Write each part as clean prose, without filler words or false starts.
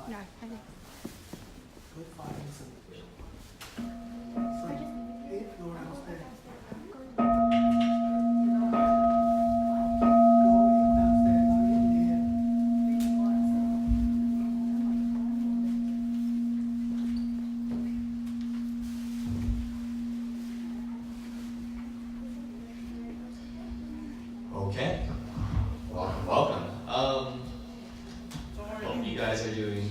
Rồi, hay đi. Good five and seven. So 8 go downstairs. Go 8 downstairs. Okay. Welcome. Hope you guys are doing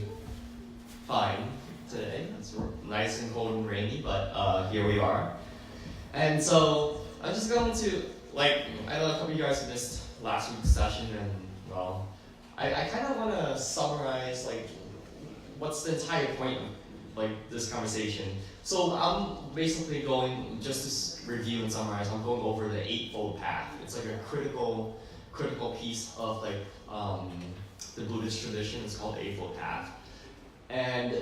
fine today. It's nice and cold and rainy, but here we are. And so I'm just going to, I know a couple of you guys missed last week's session, and well, I kind of want to summarize what's the entire point of this conversation. So I'm basically going, just to review and summarize, I'm going over the Eightfold Path. It's like a critical piece of the Buddhist tradition. It's called the Eightfold Path. And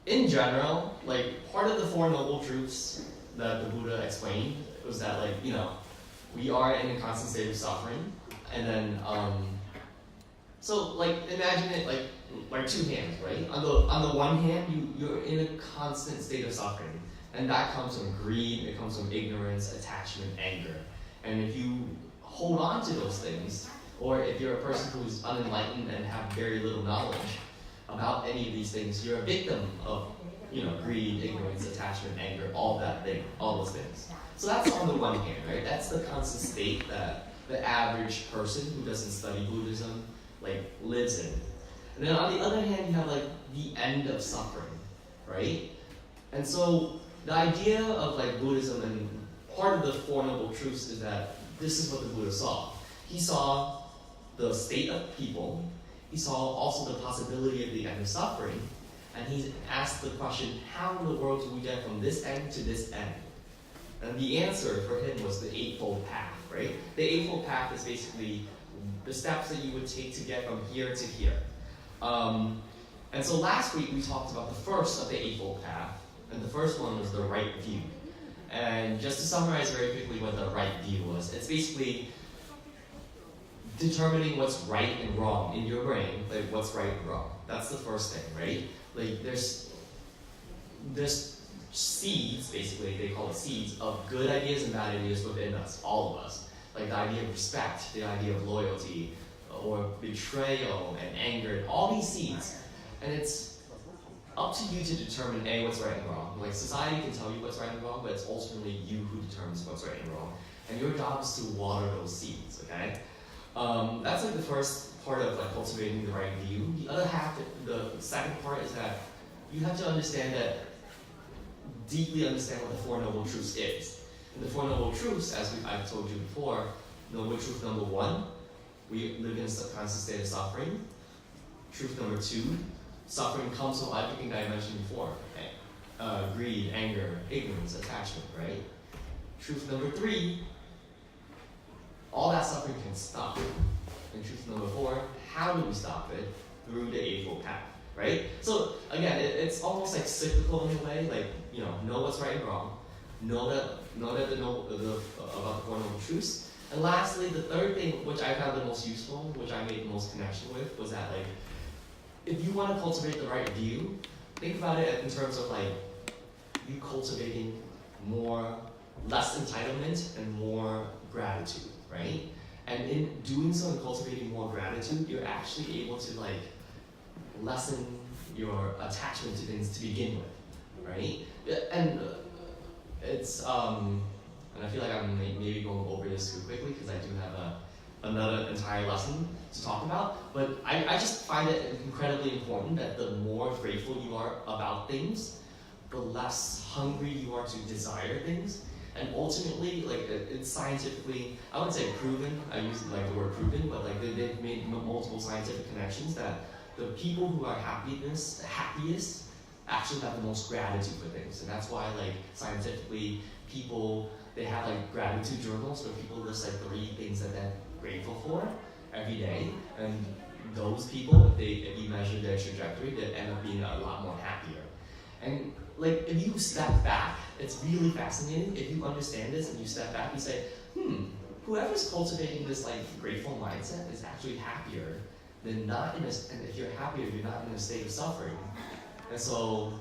in general, part of the Four Noble Truths that the Buddha explained was that we are in a constant state of suffering. And then so imagine it like two hands, right? On the one hand, you're in a constant state of suffering. And that comes from greed, it comes from ignorance, attachment, anger. And if you hold on to those things, or if you're a person who's unenlightened and have very little knowledge about any of these things, you're a victim of greed, ignorance, attachment, anger, all those things. So that's on the one hand, right? That's the constant state that the average person who doesn't study Buddhism lives in. And then on the other hand, you have the end of suffering, right? And so the idea of Buddhism, and part of the Four Noble Truths, is that this is what the Buddha saw. He saw the state of people. He saw also the possibility of the end of suffering. And he asked the question, how in the world do we get from this end to this end? And the answer for him was the Eightfold Path, right? The Eightfold Path is basically the steps that you would take to get from here to here. And so last week we talked about the first of the Eightfold Path, and the first one was the right view. And just to summarize very quickly what the right view was, it's basically determining what's right and wrong in your brain, what's right and wrong. That's the first thing, right? There's seeds, basically, they call it seeds, of good ideas and bad ideas within us, all of us. The idea of respect, the idea of loyalty, or betrayal and anger, all these seeds. And it's up to you to determine what's right and wrong. Society can tell you what's right and wrong, but it's ultimately you who determines what's right and wrong. And your job is to water those seeds, okay? That's the first part of cultivating the right view. The other half, the second part, is that you have to deeply understand what the Four Noble Truths is. And the Four Noble Truths, as I've told you before, Noble Truth number 1, we live in a constant state of suffering. Truth number 2, suffering comes from everything that I mentioned before. Greed, anger, ignorance, attachment, right? Truth number 3, all that suffering can stop. And truth number 4, how do we stop it? Through the Eightfold Path, right? So again, it's almost cyclical in a way, know what's right and wrong, know about the Four Noble Truths. And lastly, the third thing, which I found the most useful, which I made the most connection with, was that if you want to cultivate the right view, think about it in terms of you cultivating less entitlement and more gratitude, right? And in doing so and cultivating more gratitude, you're actually able to lessen your attachment to things to begin with, right? And it's and I feel like I'm maybe going over this too quickly because I do have another entire lesson to talk about. But I just find it incredibly important that the more grateful you are about things, the less hungry you are to desire things. And ultimately, it's scientifically, I wouldn't say proven, I use the word proven, but they've made multiple scientific connections that the people who are happiest actually have the most gratitude for things. And that's why scientifically people, they have gratitude journals where people list 3 things that they're grateful for every day. And those people, if you measure their trajectory, they end up being a lot more happier. And if you step back, it's really fascinating. If you understand this and you step back, you say, whoever's cultivating this grateful mindset is actually happier then and if you're happier, you're not in a state of suffering. And so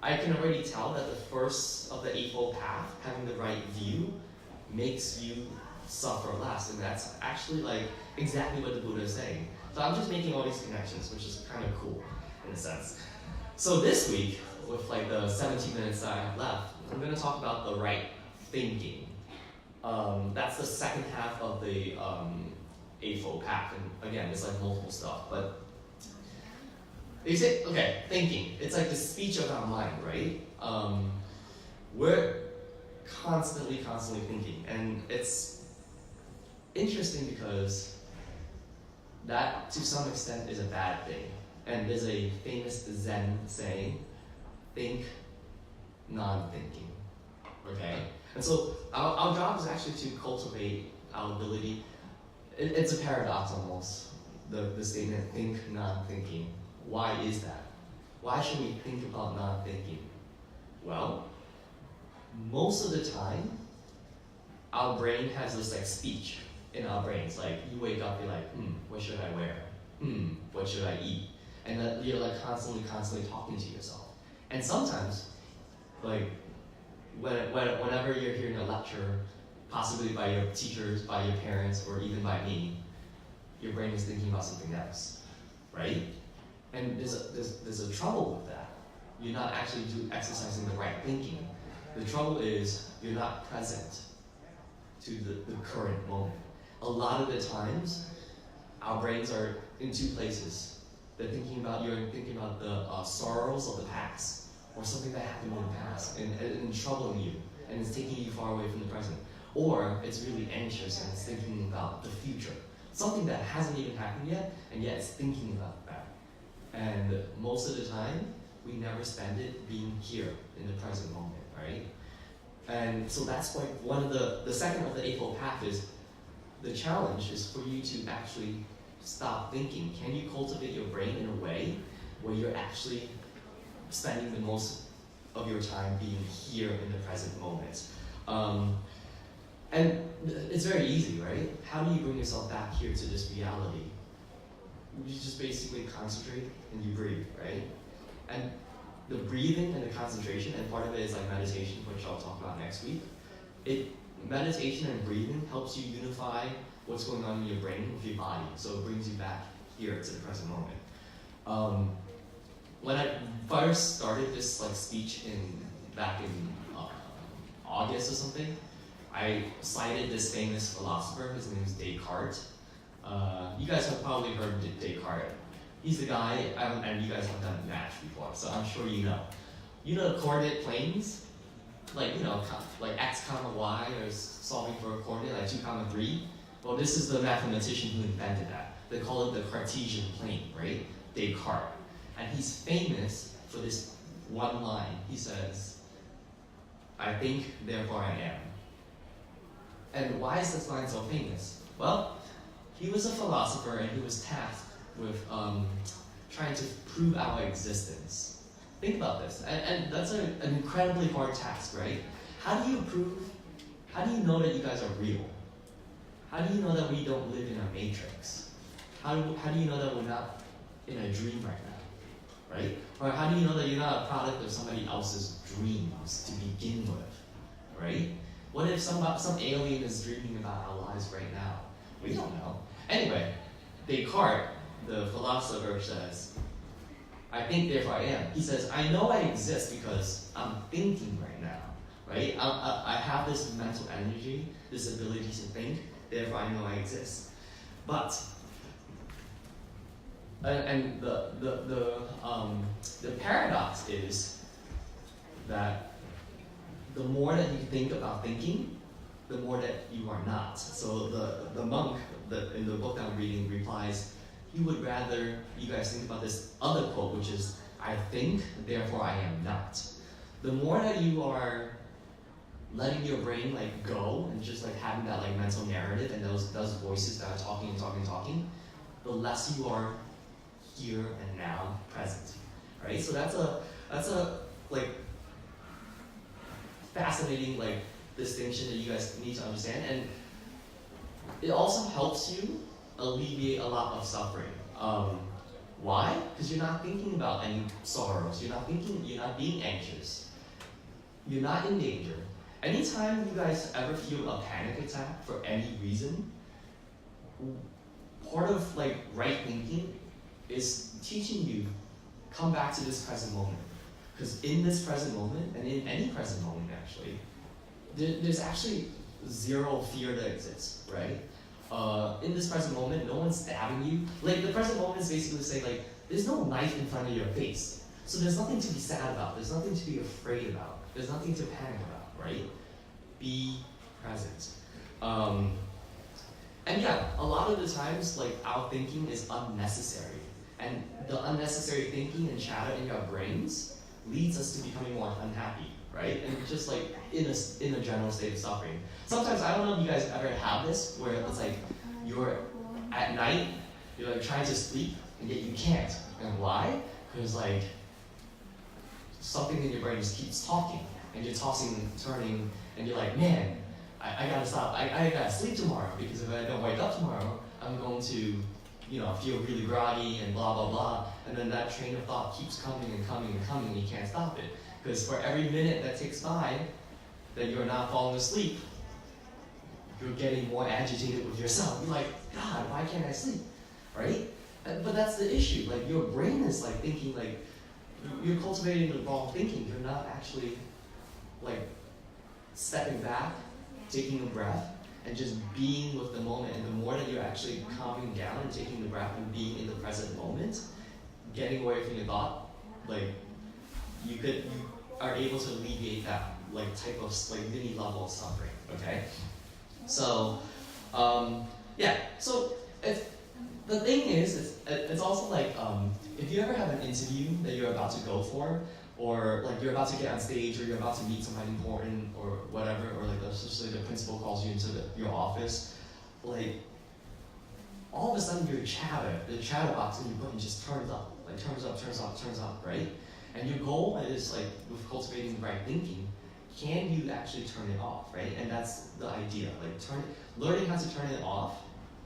I can already tell that the first of the Eightfold Path, having the right view, makes you suffer less. And that's actually like exactly what the Buddha is saying. So I'm just making all these connections, which is kind of cool in a sense. So this week, with like the 17 minutes that I have left, I'm going to talk about the right thinking. That's the second half of the Eightfold Path. And again, it's like multiple stuff. But they say, okay, thinking. It's like the speech of our mind, right? We're constantly thinking. And it's interesting because that, to some extent, is a bad thing. And there's a famous Zen saying, think, non-thinking. Okay? And so our job is actually to cultivate our ability. It's a paradox almost, the statement, think, non-thinking. Why is that? Why should we think about non-thinking? Well, most of the time, our brain has this like speech in our brains. Like you wake up, you're like, what should I wear? What should I eat? And that you're like constantly talking to yourself. And sometimes, like whenever you're hearing a lecture, possibly by your teachers, by your parents, or even by me, your brain is thinking about something else, right? And there's a trouble with that. You're not actually exercising the right thinking. The trouble is you're not present to the current moment. A lot of the times, our brains are in two places. You're thinking about the sorrows of the past, or something that happened in the past, and troubling you, and it's taking you far away from the present. Or it's really anxious and it's thinking about the future. Something that hasn't even happened yet, and yet it's thinking about that. And most of the time, we never spend it being here in the present moment, right? And so that's why one of the second of the Eightfold Path is, the challenge is for you to actually stop thinking. Can you cultivate your brain in a way where you're actually spending the most of your time being here in the present moment? And it's very easy, right? How do you bring yourself back here to this reality? You just basically concentrate and you breathe, right? And the breathing and the concentration, and part of it is like meditation, which I'll talk about next week. Meditation and breathing helps you unify what's going on in your brain with your body, so it brings you back here to the present moment. When I first started this like speech back in August or something, I cited this famous philosopher. His name is Descartes. You guys have probably heard Descartes. He's the guy, and you guys have done math before, so I'm sure you know. You know the coordinate planes? Like x comma y, or solving for a coordinate, like 2 comma 3. Well, this is the mathematician who invented that. They call it the Cartesian plane, right? Descartes. And he's famous for this one line. He says, I think, therefore I am. And why is this line so famous? Well, he was a philosopher and he was tasked with trying to prove our existence. Think about this. And that's an incredibly hard task, right? How do you know that you guys are real? How do you know that we don't live in a matrix? How do you know that we're not in a dream right now, right? Or how do you know that you're not a product of somebody else's dreams to begin with, right? What if some alien is dreaming about our lives right now? We don't know. Anyway, Descartes, the philosopher, says, I think, therefore I am. He says, I know I exist because I'm thinking right now, right? I have this mental energy, this ability to think, therefore I know I exist. But, and the paradox is that the more that you think about thinking, the more that you are not. So the monk in the book that I'm reading replies, he would rather you guys think about this other quote, which is, I think, therefore I am not. The more that you are letting your brain like go and just like having that like mental narrative and those voices that are talking, the less you are here and now present. Right? So that's a like fascinating like distinction that you guys need to understand, and it also helps you alleviate a lot of suffering. Why? Because you're not thinking about any sorrows. You're not being anxious. You're not in danger. Anytime you guys ever feel a panic attack for any reason, part of like right thinking is teaching you, come back to this present moment. Because in this present moment, and in any present moment actually, there's actually zero fear that exists, right? In this present moment, no one's stabbing you. Like the present moment is basically saying like, there's no knife in front of your face. So there's nothing to be sad about. There's nothing to be afraid about. There's nothing to panic about, right? Be present. And yeah, a lot of the times, like our thinking is unnecessary. And the unnecessary thinking and chatter in your brains leads us to becoming more unhappy, right? And just like in a general state of suffering. Sometimes, I don't know if you guys ever have this, where it's like, you're at night, you're like trying to sleep, and yet you can't. And why? Because like, something in your brain just keeps talking, and you're tossing and turning, and you're like, man, I gotta stop, I gotta sleep tomorrow, because if I don't wake up tomorrow, I'm going to, feel really groggy and blah, blah, blah. And then that train of thought keeps coming and coming and coming, and you can't stop it. Because for every minute that ticks by that you're not falling asleep, you're getting more agitated with yourself. You're like, God, why can't I sleep? Right? But that's the issue. Like your brain is like thinking like, you're cultivating the wrong thinking. You're not actually like stepping back, taking a breath, and just being with the moment. And the more that you're actually calming down and taking the breath and being in the present moment, getting away from your thought, like you are able to alleviate that like type of like mini level of suffering. Okay, so yeah. So the thing is, it's also like if you ever have an interview that you're about to go for, or like you're about to get on stage, or you're about to meet somebody important, or whatever, or like especially the principal calls you into your office, like all of a sudden the chatter box in your brain just turns up, like turns up, right? And your goal is like with cultivating the right thinking, can you actually turn it off, right? And that's the idea, like learning how to turn it off,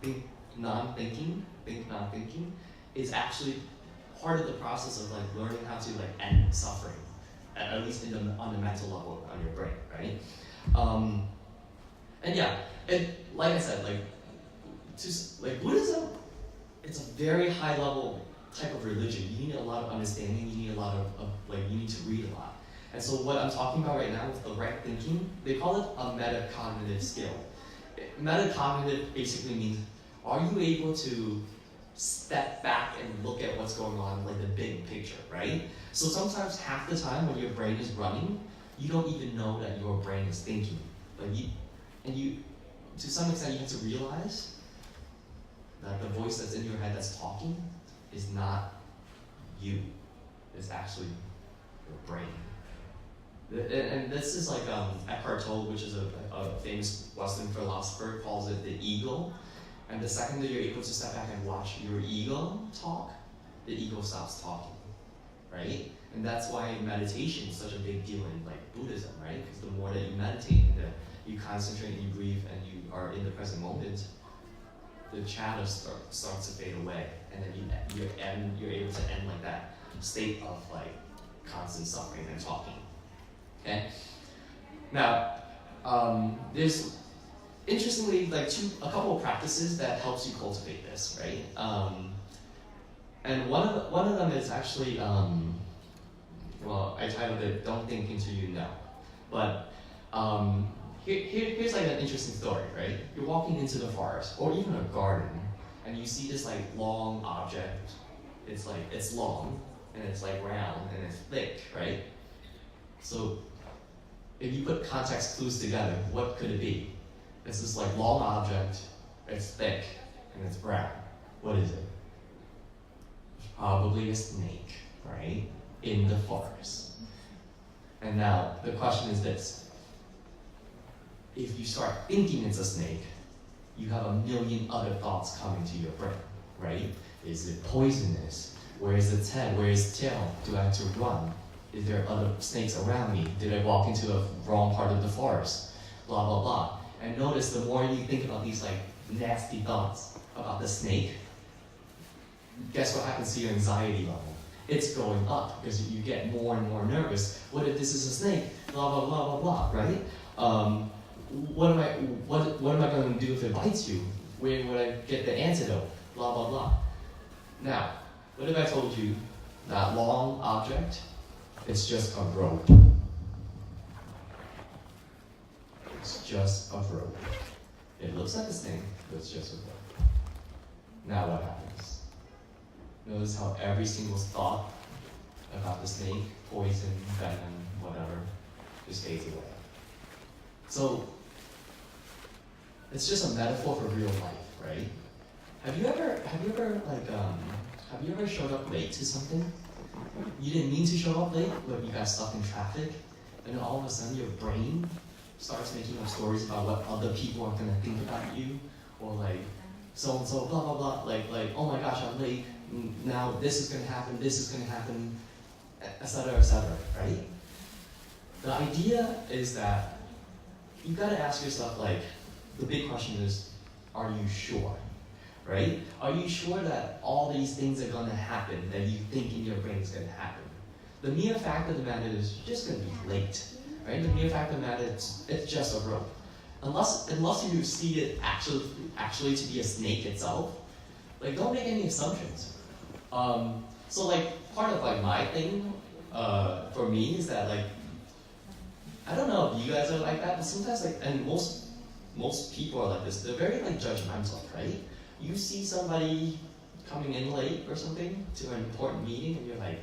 think non-thinking, is actually part of the process of like learning how to like end suffering, at least on the mental level on your brain, right? And yeah, like I said, like Buddhism, it's a very high level type of religion. You need a lot of understanding. You need a lot of you need to read a lot. And so what I'm talking about right now with the right thinking, they call it a metacognitive skill. Metacognitive basically means, are you able to step back and look at what's going on, like the big picture, right? So sometimes half the time when your brain is running, you don't even know that your brain is thinking. To some extent, you have to realize that the voice that's in your head that's talking is not you. It's actually your brain. And this is like Eckhart Tolle, which is a famous Western philosopher, calls it the ego. And the second that you're able to step back and watch your ego talk, the ego stops talking, right? And that's why meditation is such a big deal in like Buddhism, right? Because the more that you meditate, you concentrate and you breathe and you are in the present moment, the chatter starts to fade away, and then you're able to end like that state of like constant suffering and talking. Okay. Now, there's interestingly like a couple of practices that helps you cultivate this, right? And one of them is actually well, I titled it "Don't Think Until You Know," but here's like an interesting story, right? You're walking into the forest or even a garden, and you see this like long object. It's long and it's like round and it's thick, right? So if you put context clues together, what could it be? It's this like long object, it's thick, and it's brown. What is it? Probably a snake, right? In the forest. And now the question is this. If you start thinking it's a snake, you have a million other thoughts coming to your brain, right? Is it poisonous? Where is its head? Where is its tail? Do I have to run? Is there other snakes around me? Did I walk into the wrong part of the forest? Blah, blah, blah. And notice the more you think about these like nasty thoughts about the snake, guess what happens to your anxiety level? It's going up because you get more and more nervous. What if this is a snake? Blah blah blah blah blah. Right? What am I going to do if it bites you? Where would I get the antidote? Blah blah blah. Now, what if I told you that long object? It's just a rope. It's just a rope. It looks like a snake, but it's just a rope. Now what happens? Notice how every single thought about the snake, poison, venom, whatever, just fades away. So, it's just a metaphor for real life, right? Have you ever showed up late to something? You didn't mean to show up late, but you got stuck in traffic, and then all of a sudden your brain starts making up stories about what other people are gonna think about you, or like so and so, blah blah blah. Like oh my gosh, I'm late. Now this is gonna happen. This is gonna happen, etc. etc. Right? The idea is that you gotta ask yourself, like, the big question is, are you sure? Right? Are you sure that all these things are gonna happen that you think in your brain is gonna happen? The mere fact of the matter is you're just gonna be late. Right? The mere fact of the matter is it's just a rope. Unless you see it actually to be a snake itself, like, don't make any assumptions. So like part of like my thing for me is that, like, I don't know if you guys are like that, but sometimes, like, and most people are like this, they're very like judgmental, right? You see somebody coming in late or something to an important meeting and you're like,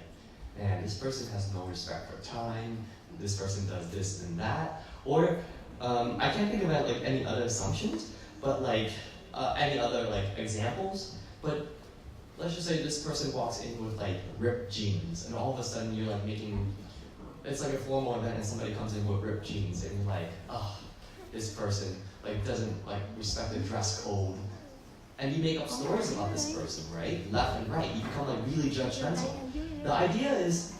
man, this person has no respect for time, this person does this and that. Or I can't think about like any other assumptions, but like any other like examples, but let's just say this person walks in with like ripped jeans, and all of a sudden you're like it's like a formal event and somebody comes in with ripped jeans and you're like, oh, this person like doesn't like respect the dress code. And you make up stories about this person, right? Left and right. You become like really judgmental. The idea is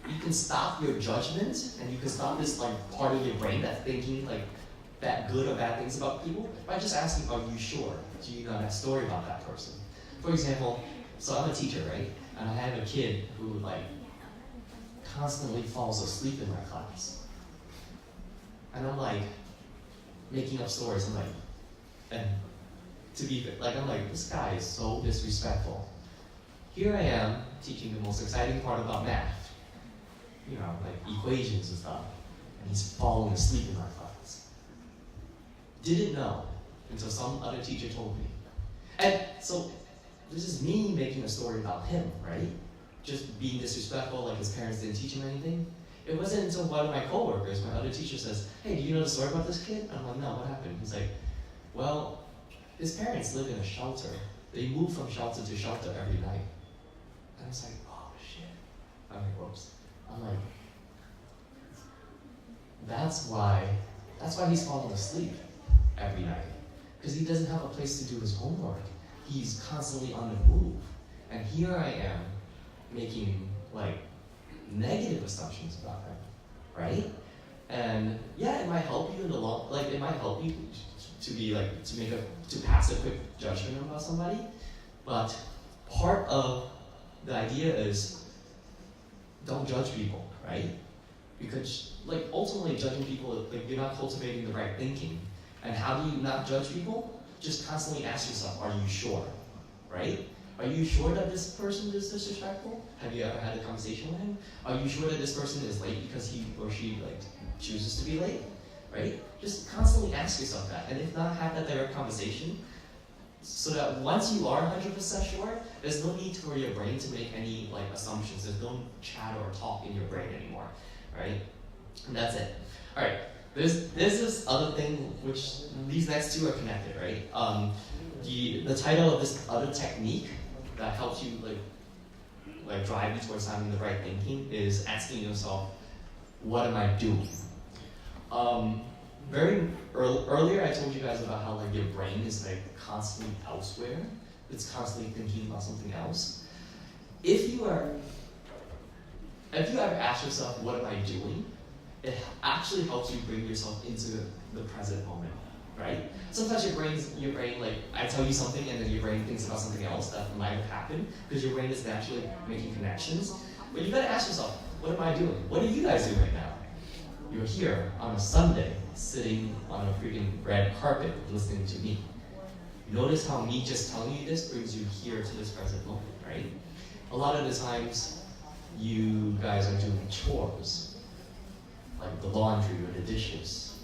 you can stop your judgment and you can stop this like part of your brain that's thinking like bad, good or bad things about people by just asking, are you sure? Do you know that story about that person? For example, so I'm a teacher, right? And I have a kid who like constantly falls asleep in my class. And I'm like making up stories. I'm like, and to be like, I'm like, this guy is so disrespectful. Here I am teaching the most exciting part about math, you know, like equations and stuff, and he's falling asleep in my class. Didn't know until some other teacher told me. And so this is me making a story about him, right? Just being disrespectful, like his parents didn't teach him anything. It wasn't until one of my coworkers, my other teacher, says, hey, do you know the story about this kid? And I'm like, no, what happened? He's like, well, his parents live in a shelter. They move from shelter to shelter every night. And I was like, oh shit. I'm like, whoops. I'm like, that's why he's falling asleep every night. Because he doesn't have a place to do his homework. He's constantly on the move. And here I am making like negative assumptions about him, right? And yeah, it might help you in the long, like it might help you to pass a quick judgment about somebody, but part of the idea is don't judge people, right? Because like ultimately judging people, like you're not cultivating the right thinking. And how do you not judge people? Just constantly ask yourself, are you sure, right? Are you sure that this person is disrespectful? Have you ever had a conversation with him? Are you sure that this person is late because he or she like chooses to be late, right? Just constantly ask yourself that, and if not, have that direct conversation, so that once you are 100% sure, there's no need for your brain to make any like assumptions. There's no chatter or talk in your brain anymore, right? And that's it. All right. There's this other thing, which these next two are connected, right? The title of this other technique that helps you like drive you towards having the right thinking is asking yourself, what am I doing? Earlier I told you guys about how like your brain is like constantly elsewhere. It's constantly thinking about something else. If you ever ask yourself, what am I doing? It actually helps you bring yourself into the present moment. right? Sometimes your brain, like, I tell you something and then your brain thinks about something else that might have happened because your brain is naturally making connections. But you gotta ask yourself, what am I doing? What are you guys doing right now? You're here on a Sunday, sitting on a freaking red carpet, listening to me. Notice how me just telling you this brings you here to this present moment, right? A lot of the times, you guys are doing chores, like the laundry or the dishes,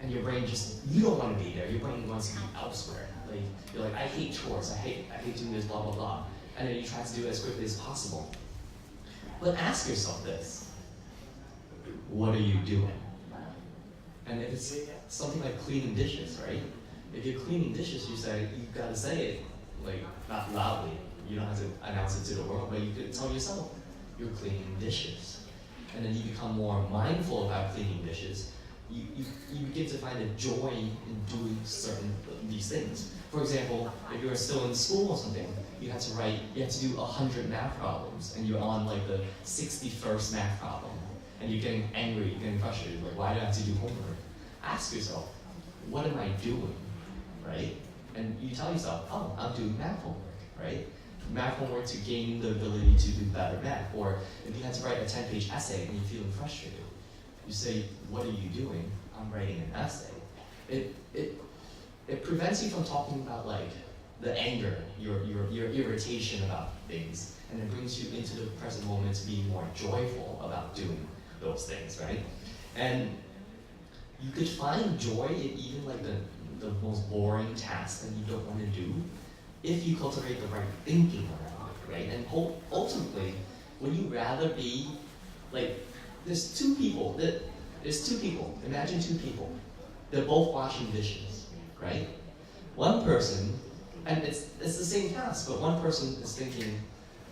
and your brain you don't want to be there. Your brain wants to be elsewhere. Like, you're like, I hate chores, I hate doing this, blah, blah, blah. And then you try to do it as quickly as possible. But ask yourself this, what are you doing? And if it's something like cleaning dishes, right? If you're cleaning dishes, you gotta say it, like, not loudly. You don't have to announce it to the world, but you could tell yourself, you're cleaning dishes. And then you become more mindful about cleaning dishes. You begin to find a joy in doing these things. For example, if you're still in school or something, you have to do 100 math problems, and you're on like the 61st math problem, and you're getting angry, you're getting frustrated, like, why do I have to do homework? Ask yourself, what am I doing, right? And you tell yourself, oh, I'm doing math homework, right? Math homework to gain the ability to do better math. Or if you had to write a 10-page essay and you're feeling frustrated, you say, what are you doing? I'm writing an essay. It prevents you from talking about like the anger, your irritation about things, and it brings you into the present moment to be more joyful about doing those things, right? And you could find joy in even like the most boring tasks that you don't want to do if you cultivate the right thinking around it, right? And ultimately, would you rather be like, there's two people, imagine two people, they're both washing dishes, right? One person, and it's the same task, but one person is thinking,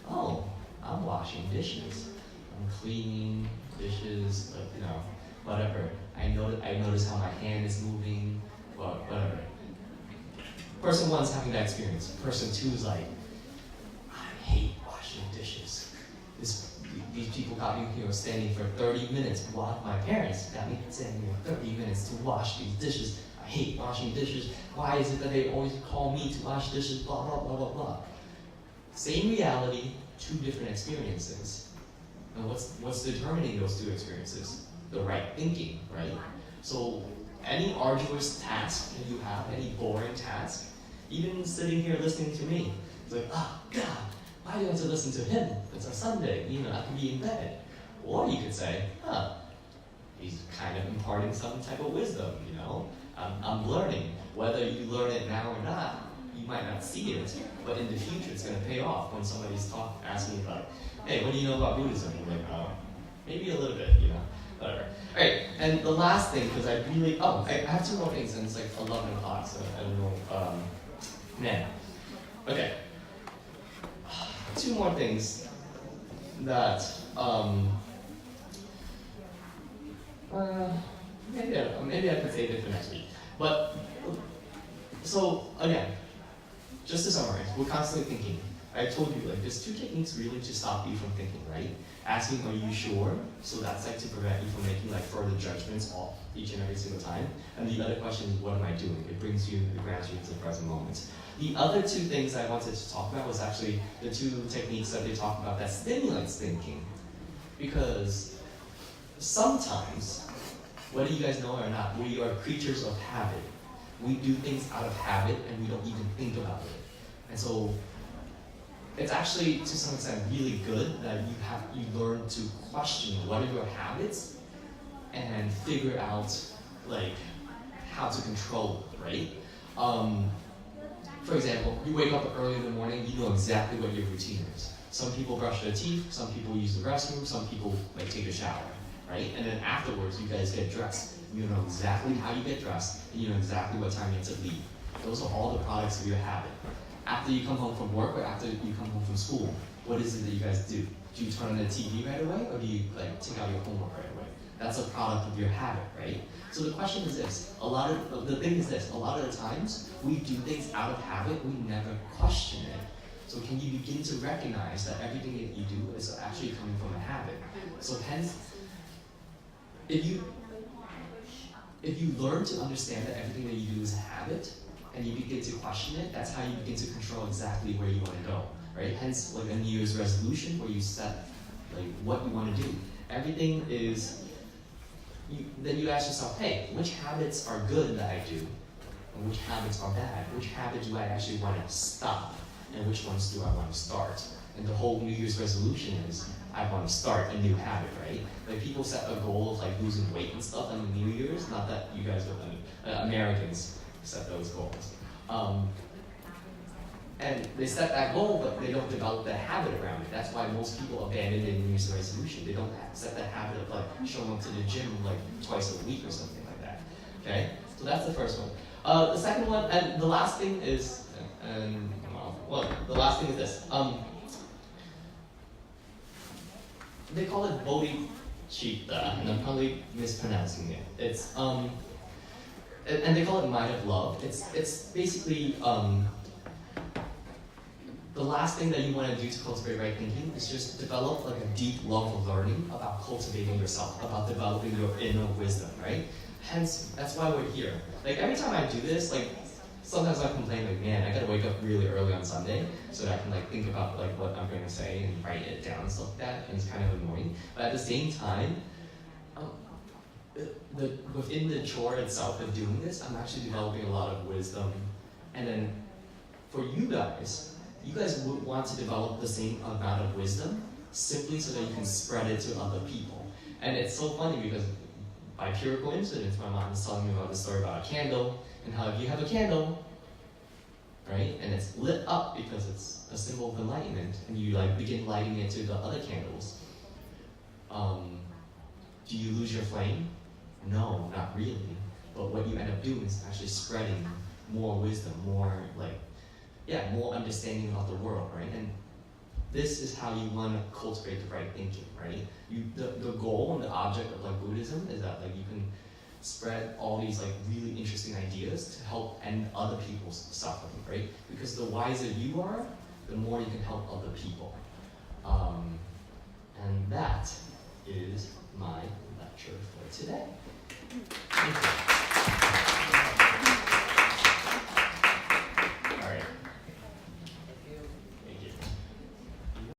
oh, I'm washing dishes, I'm cleaning dishes, like, you know, whatever. I notice how my hand is moving, whatever. Person one's having that experience. Person two is like, I hate washing dishes. These people got me here standing for 30 minutes. My parents got me standing here 30 minutes to wash these dishes. I hate washing dishes. Why is it that they always call me to wash dishes? Blah, blah, blah, blah, blah. Same reality, two different experiences. And what's determining those two experiences? The right thinking, right? So any arduous task that you have, any boring task, even sitting here listening to me, it's like, oh God, why do I have to listen to him? It's a Sunday, I can be in bed. Or you could say, he's kind of imparting some type of wisdom, I'm learning. Whether you learn it now or not, you might not see it, but in the future it's going to pay off when somebody's asking you about, hey, what do you know about Buddhism? You're like, maybe a little bit, whatever. All right, and the last thing, because I have two more things, and it's like 11 o'clock, so I don't know, man. Okay. Two more things that, maybe I can save it for next week. But, so, again, just to summarize, we're constantly thinking. I told you, like, there's two techniques really to stop you from thinking, right? Asking, are you sure? So that's like to prevent you from making like further judgments off each and every single time. And the other question is, what am I doing? It grounds you into the present moment. The other two things I wanted to talk about was actually the two techniques that they talk about that stimulates thinking. Because sometimes, whether you guys know it or not, we are creatures of habit. We do things out of habit and we don't even think about it. And so, it's actually, to some extent, really good that you learn to question what are your habits and figure out, like, how to control it, right? For example, you wake up early in the morning, you know exactly what your routine is. Some people brush their teeth, some people use the restroom, some people, like, take a shower, right? And then afterwards, you guys get dressed. You know exactly how you get dressed, and you know exactly what time you have to leave. Those are all the products of your habit. After you come home from work or after you come home from school, what is it that you guys do? Do you turn on the TV right away, or do you like take out your homework right away? That's a product of your habit, right? So the question is this, a lot of the times, we do things out of habit, we never question it. So can you begin to recognize that everything that you do is actually coming from a habit? So hence, if you if you learn to understand that everything that you do is a habit, and you begin to question it, that's how you begin to control exactly where you want to go, right? Hence, like a New Year's resolution where you set like what you want to do. Everything is, then you ask yourself, hey, which habits are good that I do? And which habits are bad? Which habit do I actually want to stop? And which ones do I want to start? And the whole New Year's resolution is, I want to start a new habit, right? Like people set a goal of like losing weight and stuff on the New Year's, not that you guys would, Americans set those goals. And they set that goal, but they don't develop the habit around it. That's why most people abandon their New Year's resolution. They don't set that habit of like showing up to the gym like twice a week or something like that. Okay? So that's the first one. The second one, and the last thing is, the last thing is this. They call it bodhicitta, and I'm probably mispronouncing it. It's and they call it mind of love. It's basically the last thing that you want to do to cultivate right thinking is just develop like a deep love of learning about cultivating yourself, about developing your inner wisdom, right? Hence, that's why we're here. Like every time I do this, like sometimes I complain like, man, I gotta wake up really early on Sunday so that I can like think about like what I'm gonna say and write it down and stuff like that, and it's kind of annoying. But at the same time, within the chore itself of doing this, I'm actually developing a lot of wisdom. And then for you guys would want to develop the same amount of wisdom simply so that you can spread it to other people. And it's so funny because by pure coincidence, my mom was telling me about the story about a candle, and how if you have a candle, right, and it's lit up because it's a symbol of enlightenment, and you like begin lighting it to the other candles, do you lose your flame? No, not really. But what you end up doing is actually spreading more wisdom, more more understanding about the world, right? And this is how you want to cultivate the right thinking, right? The goal and the object of like Buddhism is that like you can spread all these like really interesting ideas to help end other people's suffering, right? Because the wiser you are, the more you can help other people. And that is my lecture for today. Thank you.